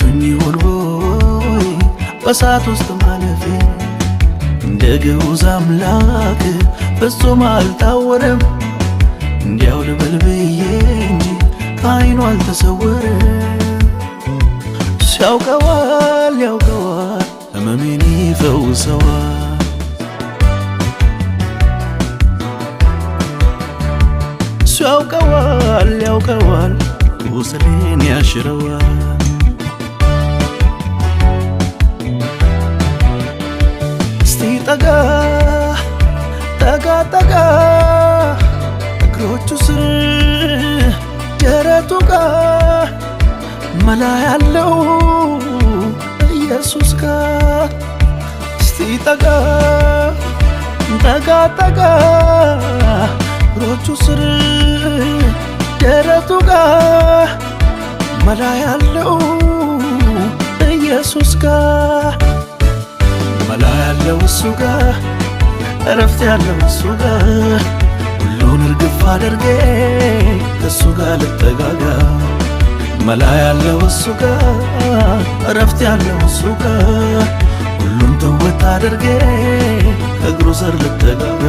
ያቅተኝ ይሆን ሆይ በእሳት ውስጥ ማለፌ እንደ ግዑዝ አምላክ ፍጹም አልታወረም እንዲያው ልበል ብዬ እንጂ ከዓይኑ አልተሰወረም ሲያውቀዋል ያውቀዋል ሕመሜን ይፈውሰዋል ሲያውቀዋል ያውቀዋል ቁስሌን ያሽረዋል እስቲ ጠጋ ጠጋ ጠጋ እግሮቹ ስር ደረቱ ጋር መላ ያለው ኢየሱስ ጋር እስቲ ጠጋ ጠጋ ጠጋ እግሮቹ ስር ደረቱ ጋር መላ ያለው ኢየሱስ ጋር መላ ያለው እሱ ጋር እረፍት ያለው እሱ ጋር ሁሉን እርግፍ አድርጌ ከእሱ ጋር ልጠጋጋ መላ ያለው እሱ ጋር እረፍት ያለው እሱ ጋር ሁሉን ተወት አድርጌ ከእግሩ ስር ልጠጋጋ